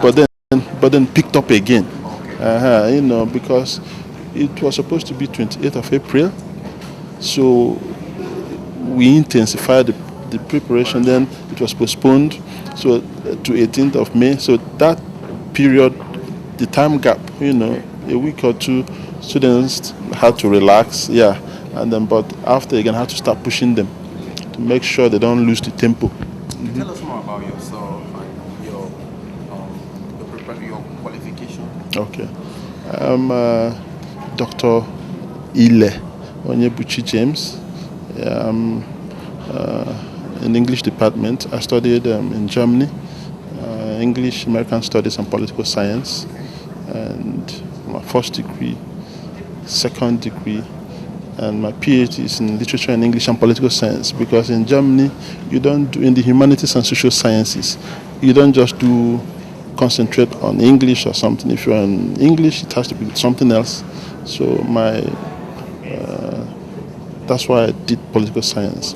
but then picked up again. Okay. Because it was supposed to be 28th of April, so we intensified the preparation. Then it was postponed, so to 18th of May. So that period, the time gap, a week or two, students had to relax, yeah, and then but after again had to start pushing them to make sure they don't lose the tempo. Tell us more about yourself and your qualification. Okay, I'm Dr. Ile Onyebuchi James. I'm in English department. I studied in Germany, English, American Studies, and Political Science, and my first degree, second degree, and my PhD is in Literature and English and Political Science. Because in Germany, you don't do in the humanities and social sciences, you don't just do concentrate on English or something. If you're in English, it has to be something else. So that's why I did political science.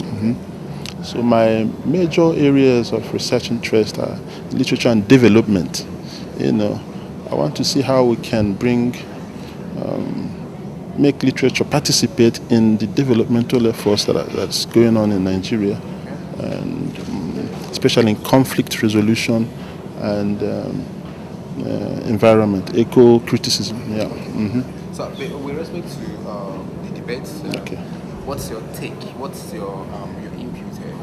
So my major areas of research interest are literature and development. I want to see how we can make literature participate in the developmental efforts that's going on in Nigeria, and especially in conflict resolution and environment, eco-criticism. Yeah. So, with respect to the debates, Okay. what's your take? What's your input here?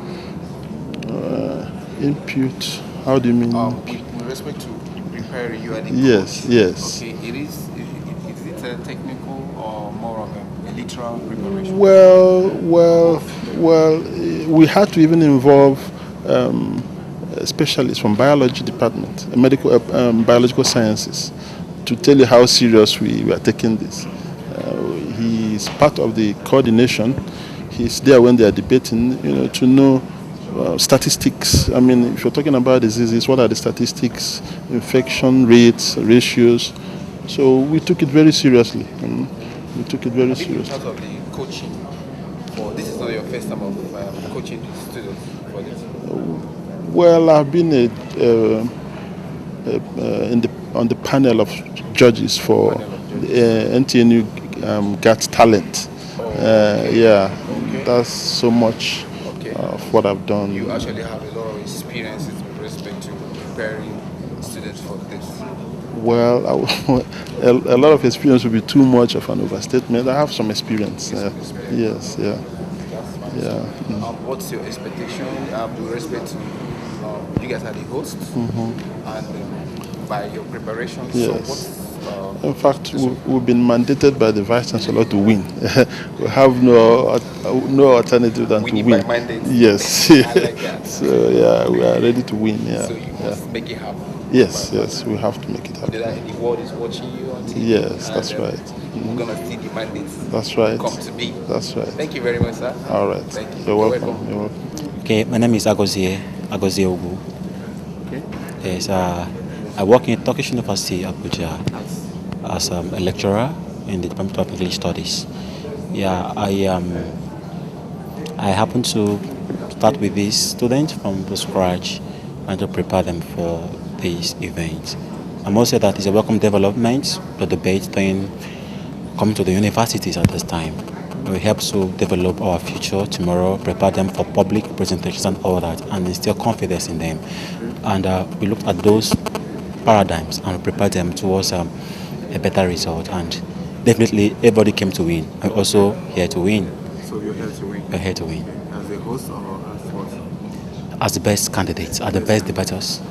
Input. How do you mean? With respect to preparing, you are the Yes. coach. Yes. Okay, is it a technical or more of a literal preparation? Well. We had to even involve specialists from biology department, medical biological sciences, to tell you how serious we are taking this. He's part of the coordination. He's there when they are debating, to know statistics. I mean, if you're talking about diseases, what are the statistics, infection rates, ratios? So we took it very seriously. We took it very Have you been seriously. part of the coaching? This is not your first time of coaching students for this. Well, I've been on the panel of judges for NTNU Got Talent. Yeah, Okay. that's so much Okay. of what I've done. You actually have a lot of experiences with respect to preparing students for this. Well, a lot of experience would be too much of an overstatement. I have some experience. Yes, yeah. That's fine. Yeah. So, what's your expectation with respect to you guys are the hosts and by your preparations? Yes. So what's In fact, we've been mandated by the Vice Chancellor to win. We have no alternative than to winning win. by mandate? Yes. I like that. So yeah, we are ready to win. Yeah. So you must make it happen. Yes, we have to make it happen. The world is watching you on TV. Yes, that's and, right. We're gonna see the mandates That's right. come to be. That's right. Thank you very much, sir. All right. Thank you. You're welcome. You're welcome. Okay, my name is Agozie Ogu. Okay. Yes, I work in Turkish University, Abuja, as a lecturer in the Department of English Studies. Yeah, I happen to start with these students from the scratch and to prepare them for this event. I must say that it's a welcome development, the debate thing coming to the universities at this time. It helps to develop our future tomorrow, prepare them for public presentations and all that, and instill confidence in them. And we looked at those paradigms and prepare them towards a better result. And definitely, everybody came to win. I'm also here to win. So you're here to win. We're here to win. As a host or as what? As the best candidates, as the best debaters.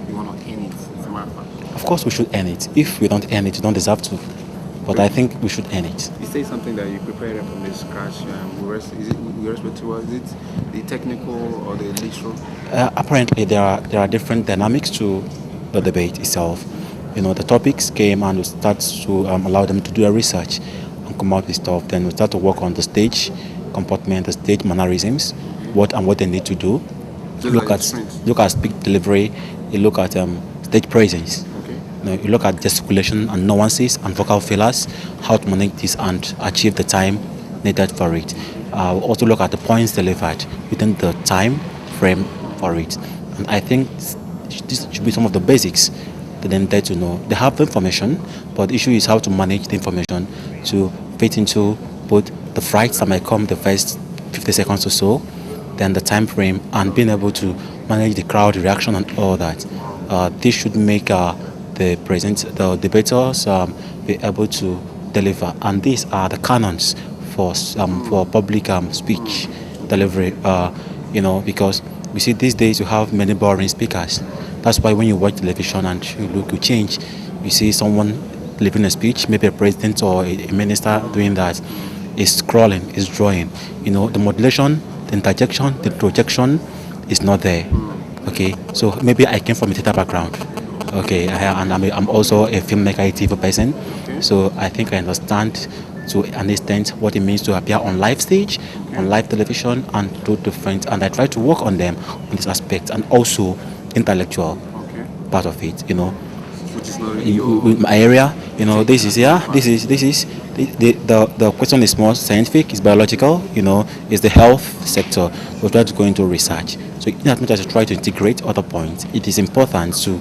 You wanna earn it, as a matter of fact. Of course, we should earn it. If we don't earn it, we don't deserve to. But I think we should earn it. You say something that you prepared them from the scratch. Is it with respect to is it the technical or the literal? Apparently, there are different dynamics to the debate itself. The topics came and we start to allow them to do a research and come out with stuff. Then we start to work on the stage comportment, the stage mannerisms, what they need to do. Look at speech delivery. You look at stage presence. You look at gesticulation and nuances and vocal fillers, how to manage this and achieve the time needed for it. We also look at the points delivered within the time frame for it. And I think this should be some of the basics to them there to know. They have the information, but the issue is how to manage the information to fit into both the frights that might come the first 50 seconds or so, then the time frame, and being able to manage the crowd reaction and all that. This should make the debaters be able to deliver, and these are the canons for public speech delivery. Because we see these days you have many boring speakers. That's why when you watch television and you change, you see someone delivering a speech, maybe a president or a minister doing that, is scrolling, is drawing. The modulation, the interjection, the projection is not there. Okay, so maybe I came from a theater background. Okay, and I'm also a filmmaker, a TV person. So I think I understand to an extent what it means to appear on live stage, on live television, and do different. And I try to work on them on this aspect, and also intellectual part of it. Which is not really my area. This is the question is more scientific, it's biological. It's the health sector. We try to go into research. So in as much as I try to integrate other points, it is important to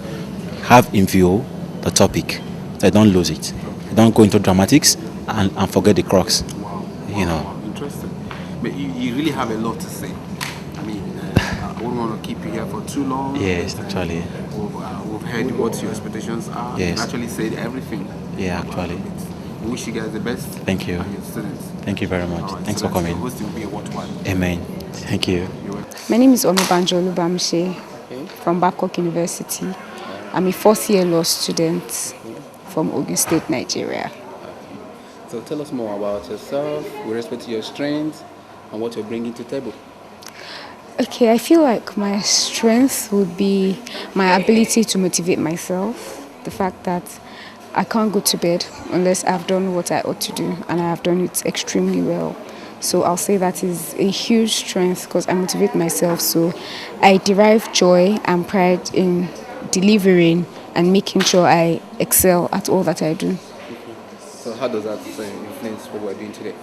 have in view the topic, so I don't lose it. I don't go into dramatics and forget the crux. Wow. Interesting. But you really have a lot to say. I mean, I wouldn't want to keep you here for too long. Yes, actually. We've heard what your expectations are. Yes. You actually said everything. Yeah, actually. We wish you guys the best. Thank you. And your students. Thank you very much. Right, Thanks so for coming. Hosting will be a worthwhile. Amen. Thank you. My name is Omibanjo Olubamse from Babcock University. I'm a fourth-year law student from Ogun State, Nigeria. So tell us more about yourself with respect to your strengths and what you're bringing to the table. Okay, I feel like my strength would be my ability to motivate myself. The fact that I can't go to bed unless I've done what I ought to do, and I have done it extremely well. So I'll say that is a huge strength because I motivate myself. So I derive joy and pride in delivering and making sure I excel at all that I do. So how does that influence what we're doing today?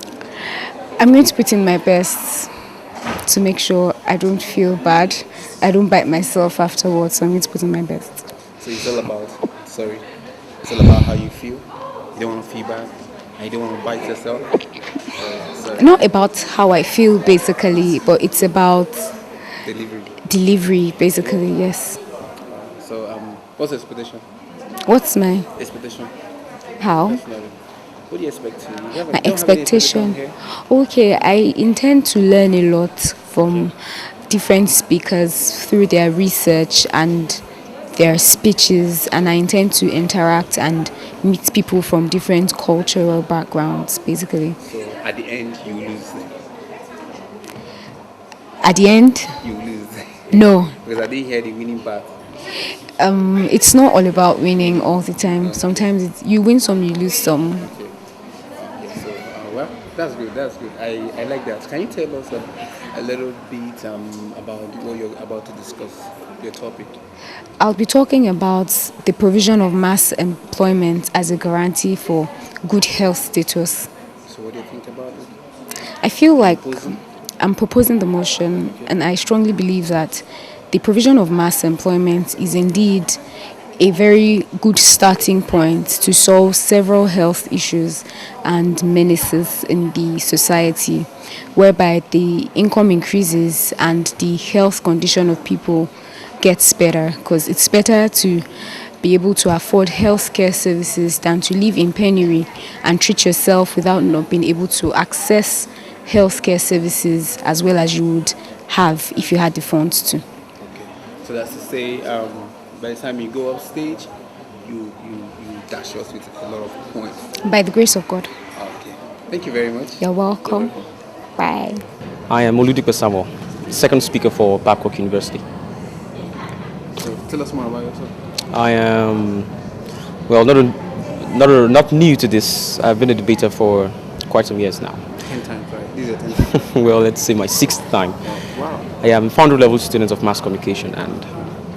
I'm going to put in my best to make sure I don't feel bad. I don't bite myself afterwards, so I'm going to put in my best. So it's all about, it's all about how you feel. You don't want to feel bad, and you don't want to bite yourself. Not about how I feel, basically, but it's about delivery, basically, yes. So what's your expectation? What's my Expectation? how? Personally. What do you expect to? You My expectation. Okay, I intend to learn a lot from different speakers through their research and their speeches, and I intend to interact and meet people from different cultural backgrounds, basically. So at the end, you lose. At the end, You lose. no. Because I didn't hear the winning part. It's not all about winning all the time. Sometimes you win some, you lose some. Okay. So well, that's good. That's good. I like that. Can you tell us a little bit about what you're about to discuss, your topic? I'll be talking about the provision of mass employment as a guarantee for good health status. So what do you think about it? I feel like Proposing? I'm proposing the motion, and I strongly believe that the provision of mass employment is indeed a very good starting point to solve several health issues and menaces in the society, whereby the income increases and the health condition of people gets better, because it's better to be able to afford healthcare services than to live in penury and treat yourself without not being able to access healthcare services as well as you would have if you had the funds to. So that's to say, by the time you go off stage, you dash us with a lot of points. By the grace of God. Okay. Thank you very much. You're welcome. Bye. I am Oludipo Samuel, second speaker for Babcock University. So tell us more about yourself. I am, well, not new to this. I've been a debater for quite some years now. 10 times, right? These are 10 times. Well, let's say my sixth time. Wow. I am founder level student of mass communication, and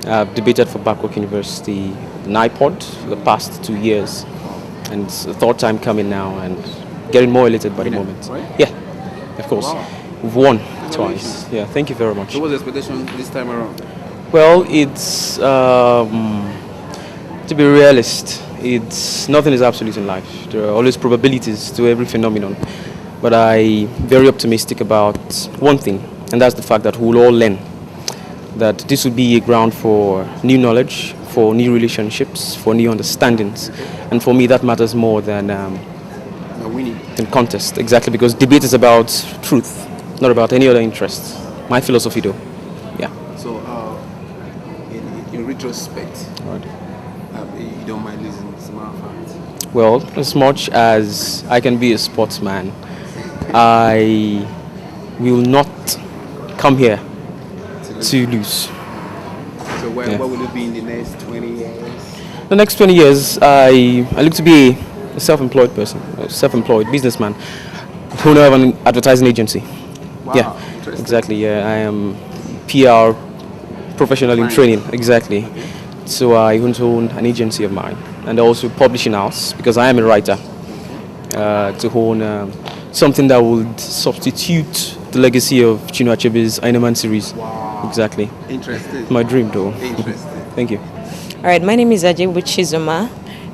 I've debated for Babcock University, Nipud, for the past 2 years. And it's the third time coming now, and getting more elated by the moment. Right? Yeah, of course. Wow. We've won twice. Yeah, thank you very much. So what's the expectation this time around? Well, it's To be realist, it's nothing is absolute in life. There are always probabilities to every phenomenon. But I very optimistic about one thing, and that's the fact that we'll all learn. That this will be a ground for new knowledge, for new relationships, for new understandings, and for me that matters more than contest. Exactly, because debate is about truth, not about any other interest. My philosophy, though. Yeah. So, in retrospect, Right. you don't mind losing some facts. Well, as much as I can be a sportsman, I will not come here to lose. So, Yeah. what will it be in the next 20 years? The next 20 years, I look to be a self-employed person, a self-employed businessman, owner of an advertising agency. Wow, Yeah, interesting. exactly. Yeah, I am PR professional in training. Exactly. So I want to own an agency of mine and also publishing house because I am a writer. To own something that would substitute the legacy of Chinua Achebe's Aineman series. Wow. Exactly. Interesting. My dream, though. Interesting. Thank you. All right, my name is Ajebu Chizuma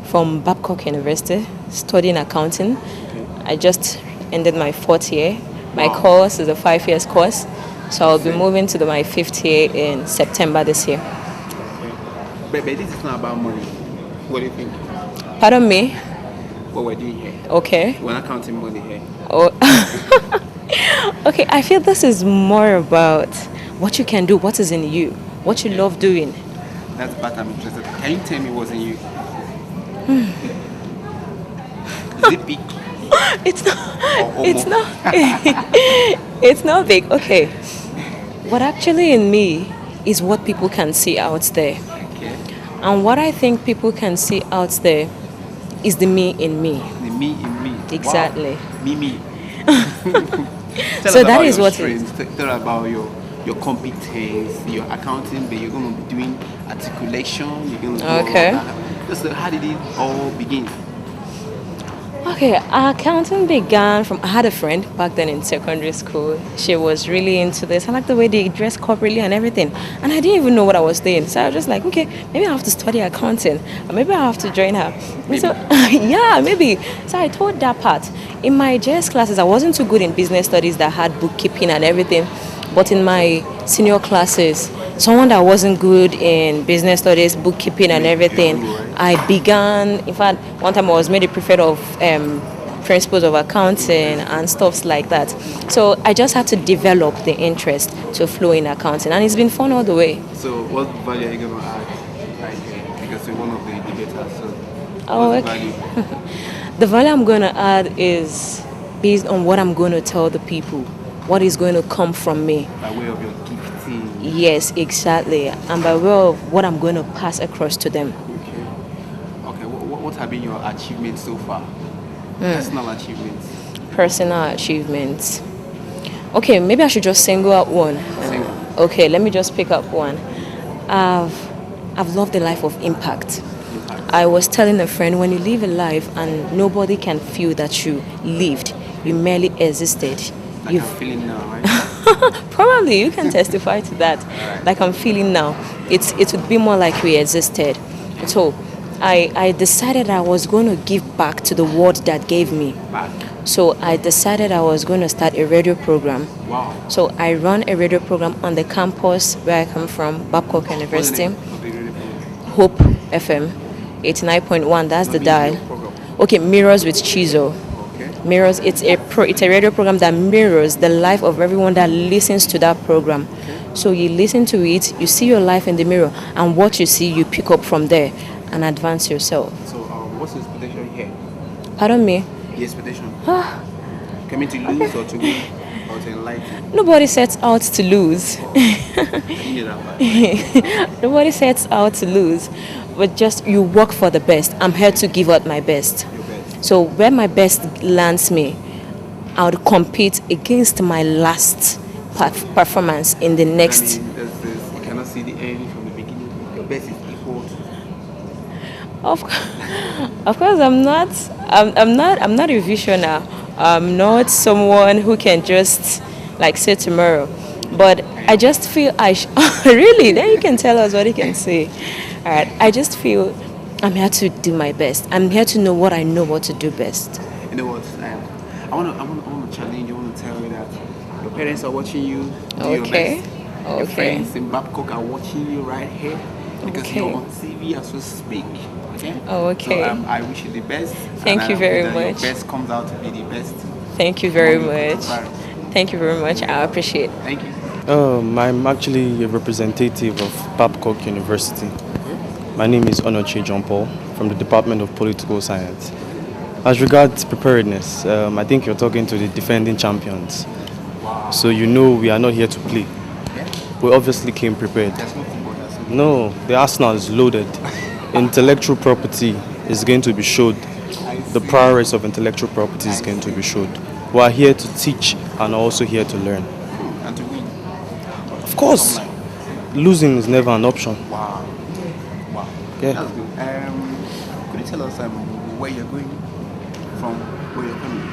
from Babcock University, studying accounting. I just ended my 4th year. My Wow. course is a 5 years course, so I'll be moving to my 5th year in September this year. But this is not about money. What do you think? Pardon me? What we're doing here? Okay. We're not counting money here. Oh. Okay, I feel this is more about what you can do, what is in you, what you love doing. That's the part I'm interested in. Can you tell me what's in you? Is it big? It's not. Or It's more? not. It's not big. Okay. What actually in me is what people can see out there, Okay. and what I think people can see out there is the me in me. The me in me. Exactly. Wow. Me. Tell So us that about is your what strengths. Tell us about your competence, your accounting, but you're going to be doing articulation, you're going to do Okay. all that. Just how did it all begin? Okay, accounting began from. I had a friend back then in secondary school. She was really into this. I like the way they dress corporately and everything. And I didn't even know what I was doing. So I was just like, okay, maybe I have to study accounting. Or maybe I have to join her. And so, yeah, maybe. So I told that part. In my JS classes, I wasn't too good in business studies that had bookkeeping and everything. But in my senior classes, someone that wasn't good in business studies, bookkeeping and everything, I began, in fact, one time I was made a prefect of principles of accounting and stuffs like that. So I just had to develop the interest to flow in accounting, and it's been fun all the way. So what value are you going to add? Like, because you're one of the debaters. So Oh, what's the okay. value? The value I'm going to add is based on what I'm going to tell the people, what is going to come from me. By way of your gifting. Yes, exactly. And by way of what I'm going to pass across to them. Okay, what have been your achievements so far? Personal achievements. Personal achievements. Okay, maybe I should just single out one. Single. Okay, let me just pick up one. I've loved the life of impact. I was telling a friend, when you live a life and nobody can feel that you lived, you merely existed. Like You I'm feeling now, right? probably you can testify to that. Like I'm feeling now, it would be more like we existed. So I decided I was going to give back to the world that gave me. Back. So I decided I was going to start a radio program. Wow. So I run a radio program on the campus where I come from, Babcock What's the University, name of the radio program? Hope FM, 89.1. That's the What dial. radio program? Okay, Mirrors with Chizo. Okay. Mirrors. It's a radio program that mirrors the life of everyone that listens to that program. So you listen to it, you see your life in the mirror, and what you see, you pick up from there and advance yourself. So what's the expectation here? Pardon me. The expectation? Coming to lose or to win or to enlighten? Nobody sets out to lose. I need that part. Nobody sets out to lose, but just you work for the best. I'm here to give out my best. Your best. So where my best lands me, I would compete against my last performance in the next. I mean, there's this, you cannot see the end from the beginning. Your best is equal to. Of course, I'm not a visionary. I'm not someone who can just like say tomorrow. But I just feel really. Then you can tell us what you can say. All right. I just feel I'm here to do my best. I'm here to know what I know what to do best. You know what? I want to challenge you. I want to tell you that your parents are watching you. Do your Okay. best. Your friends in Babcock are watching you right here because Okay. you're on TV as we speak. Okay. Oh, okay. So I wish you the best. Thank and you I very hope that much. Your best comes out to be the best. Thank you very among your much. contemporaries. Thank you very much. I appreciate. Thank you. I'm actually a representative of Babcock University. My name is Onochi John Paul from the Department of Political Science. As regards preparedness, I think you're talking to the defending champions. So you know we are not here to play. We obviously came prepared. There's no football. There's no. No, the arsenal is loaded. Intellectual property is going to be showed. The prowess of intellectual property is going to be showed. We are here to teach and also here to learn. And to win. Of course, losing is never an option. Wow. Wow. Yeah. That's good. Could you tell us where you're going from, where you're coming?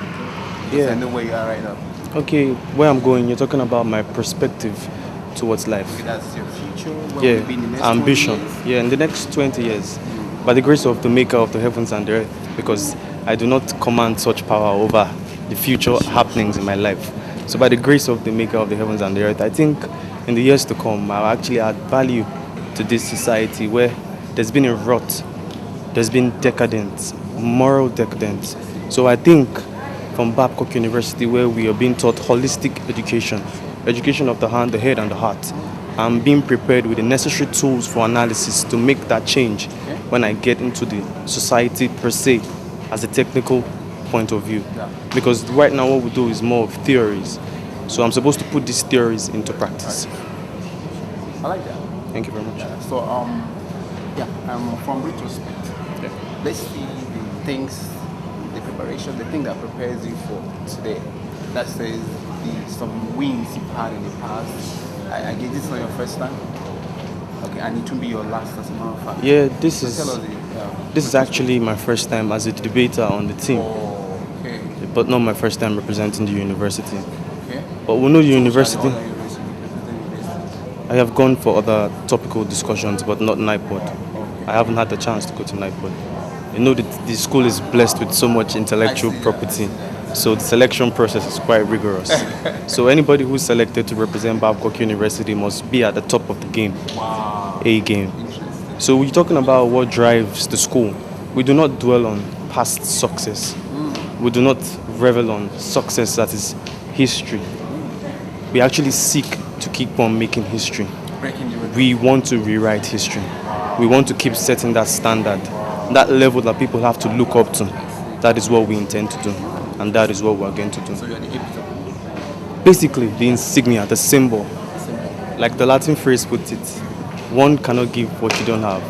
Because Yeah. I know where you are right now. Okay, where I'm going, you're talking about my perspective towards life. Okay, that's your future. Where will you be in the Yeah, next ambition. 20 years? Yeah, in the next 20 years, by the grace of the maker of the heavens and the earth, because I do not command such power over the future happenings in my life. So by the grace of the maker of the heavens and the earth, I think in the years to come, I'll actually add value to this society where there's been a rot, there's been decadence, moral decadence. So I think from Babcock University, where we are being taught holistic education, education of the hand, the head, and the heart, I'm being prepared with the necessary tools for analysis to make that change when I get into the society per se as a technical point of view. Because right now what we do is more of theories. So I'm supposed to put these theories into practice. I like that. Thank you very much. So, from retrospect, let's see the things, the preparation, the thing that prepares you for today. That says some wins you've had in the past. I guess this is not your first time. Okay, and it will be your last, as a matter of fact. Yeah, this So tell us is this is actually my first time as a debater on the team, Oh, okay. but not my first time representing the university. Okay. But we know the university. Which are the other universities? I have gone for other topical discussions, but not Nipud. I haven't had the chance to go to Nipud. You know that the school is blessed with so much intellectual property, so the selection process is quite rigorous. So anybody who's selected to represent Babcock University must be at the top of the game, A game. So we're talking about what drives the school. We do not dwell on past success. We do not revel on success that is history. We actually seek to keep on making history. Breaking the record. We want to rewrite history. We want to keep setting that standard, that level that people have to look up to. That is what we intend to do, and that is what we are going to do. So you're the epitome. Basically, the insignia, the symbol, like the Latin phrase puts it, one cannot give what you don't have.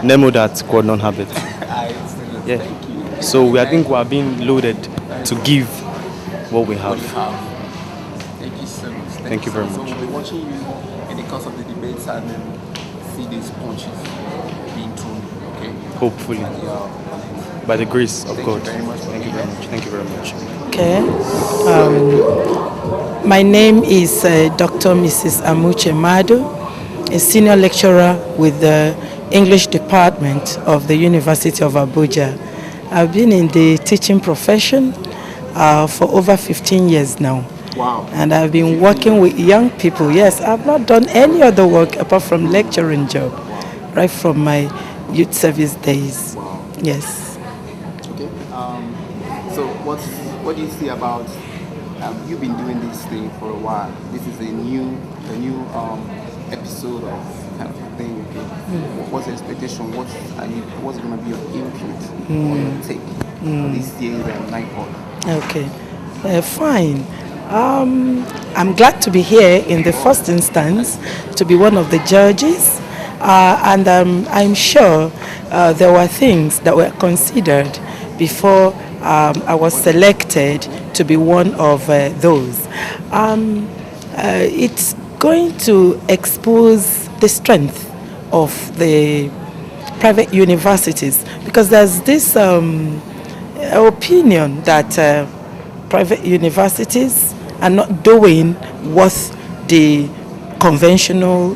Nemo that God don't have it. Yeah. Thank you. So I think we are being loaded to give what we What you have. have. Thank you so much. Thank you very so much. So we'll be watching you in the course of the debates and then see these punches being thrown. Okay. Hopefully, And you are on it. by the grace of Thank you God. very much for Thank you being very here. much. Thank you very much. Okay. My name is Dr. Mrs. Amuche Madu, a senior lecturer with the English department of the University of Abuja. I've been in the teaching profession for over 15 years now. Wow. And I've been working with young people. Yes, I've not done any other work apart from lecturing job, right from my youth service days. Yes. Okay. So what do you see about? You've been doing this thing for a while. This is a new episode of kind of thing. Okay. What's the expectation? What's going to be your input or your take for this year's NIPOD? Okay. Fine. I'm glad to be here in the first instance to be one of the judges, and I'm sure there were things that were considered before I was selected to be one of those. It's going to expose the strength of the private universities, because there's this opinion that private universities are not doing what the conventional,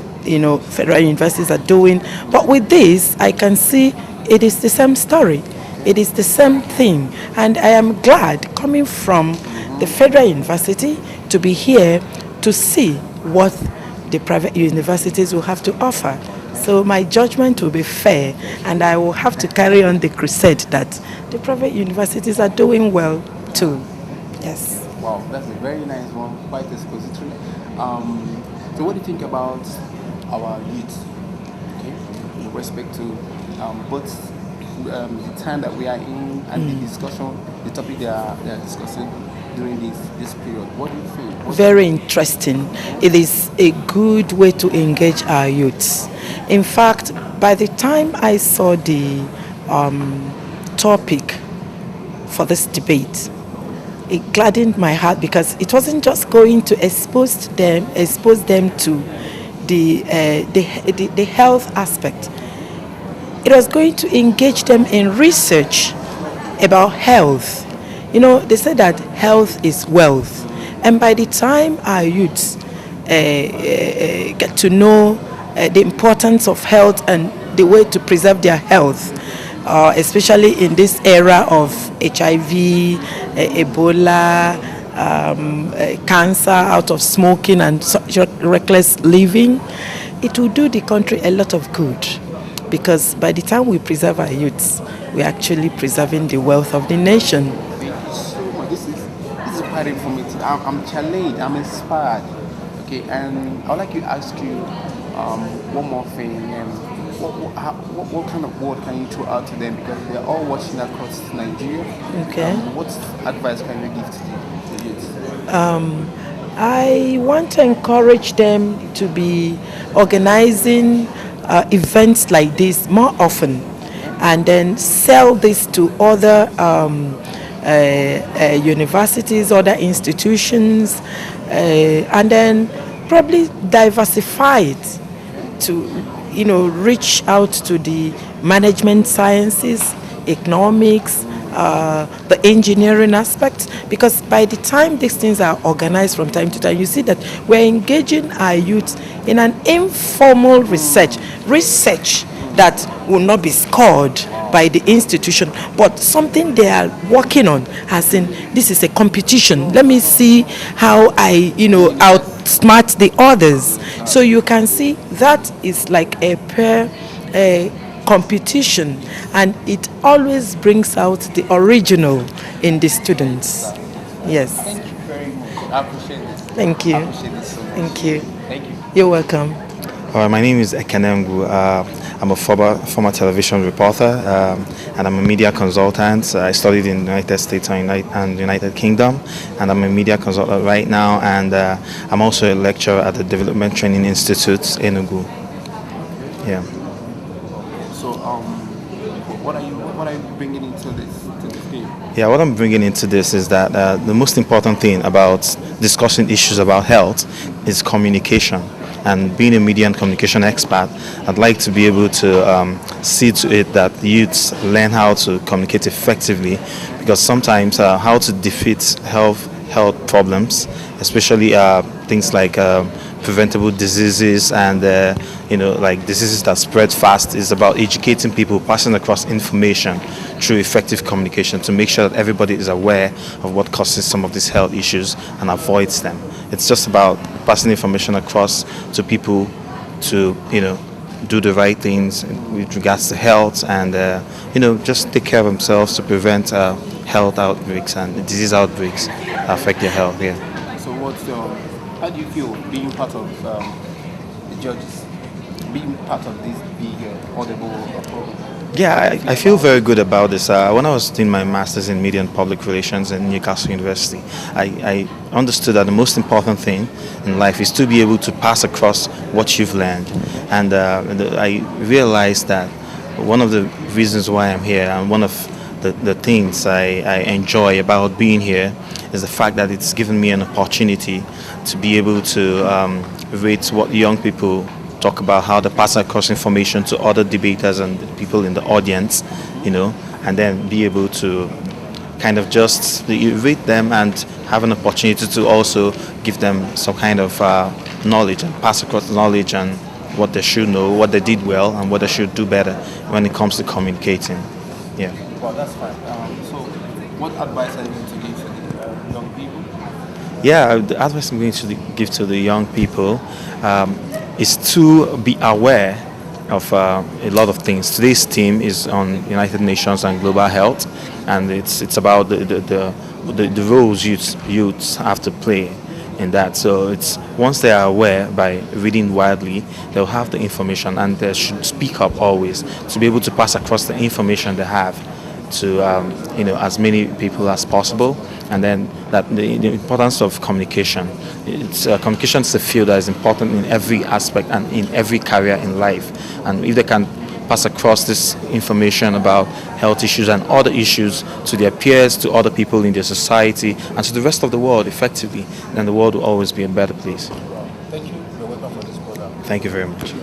federal universities are doing. But with this, I can see it is the same story. It is the same thing. And I am glad coming from the Federal University to be here to see what the private universities will have to offer. So my judgment will be fair, and I will have to carry on the crusade that the private universities are doing well too. Yes. Wow, that's a very nice one, quite expository. So what do you think about our youth, okay, with respect to both the time that we are in and the discussion, the topic they are discussing during this period? What do you think? Very interesting. It is a good way to engage our youths. In fact, by the time I saw the topic for this debate, it gladdened my heart because it wasn't just going to expose them to the health aspect. It was going to engage them in research about health. You know, they say that health is wealth, and by the time our youths get to know the importance of health and the way to preserve their health, especially in this era of HIV, Ebola, cancer out of smoking and reckless living, it will do the country a lot of good. Because by the time we preserve our youths, we're actually preserving the wealth of the nation. Thank you so much. This is quite informative. I'm challenged. I'm inspired. Okay, and I'd like to ask you one more thing. What kind of word can you throw out to them, because they're all watching across Nigeria? Okay. What advice can you give to the youth? I want to encourage them to be organizing events like this more often, and then sell this to other universities, other institutions, and then probably diversify it to, reach out to the management sciences, economics, the engineering aspect, because by the time these things are organized from time to time, you see that we're engaging our youth in an informal research that will not be scored by the institution, but something they are working on, as in, this is a competition. Let me see how I, outsmart the others. So you can see that is like a pair competition, and it always brings out the original in the students. Yes. Thank you very much. I appreciate this. Thank you. I appreciate this so much. Thank you. Thank you. You're welcome. My name is Ekenemgu. I'm a former television reporter, and I'm a media consultant. I studied in the United States and United Kingdom, and I'm a media consultant right now, and I'm also a lecturer at the Development Training Institute, Enugu. Yeah. So, what are you bringing into this game? Yeah, what I'm bringing into this is that the most important thing about discussing issues about health is communication. And being a media and communication expert, I'd like to be able to see to it that youths learn how to communicate effectively, because sometimes how to defeat health problems, especially things like preventable diseases and like diseases that spread fast, is about educating people, passing across information through effective communication to make sure that everybody is aware of what causes some of these health issues and avoids them. It's just about passing information across to people to do the right things with regards to health, and just take care of themselves to prevent health outbreaks and disease outbreaks that affect their health. Yeah. So how do you feel being part of the judges, being part of this big audible program? Yeah, I feel very good about this. When I was doing my master's in media and public relations at Newcastle University, I understood that the most important thing in life is to be able to pass across what you've learned. And I realized that one of the reasons why I'm here, and one of the things I enjoy about being here, is the fact that it's given me an opportunity to be able to rate what young people talk about, how they pass across information to other debaters and people in the audience, and then be able to kind of just rate them and have an opportunity to also give them some kind of knowledge and pass across knowledge and what they should know, what they did well, and what they should do better when it comes to communicating. Yeah. Well, that's fine. So, what advice are you going to give to the young people? Yeah, the advice I'm going to give to the young people is to be aware of a lot of things. Today's theme is on United Nations and global health, and it's about the roles youths have to play in that. So it's once they are aware by reading widely, they'll have the information, and they should speak up always to be able to pass across the information they have to as many people as possible. And then that the importance of communication. Communication is a field that is important in every aspect and in every career in life. And if they can pass across this information about health issues and other issues to their peers, to other people in their society, and to the rest of the world effectively, then the world will always be a better place. Thank you. You're welcome for this program. Thank you very much.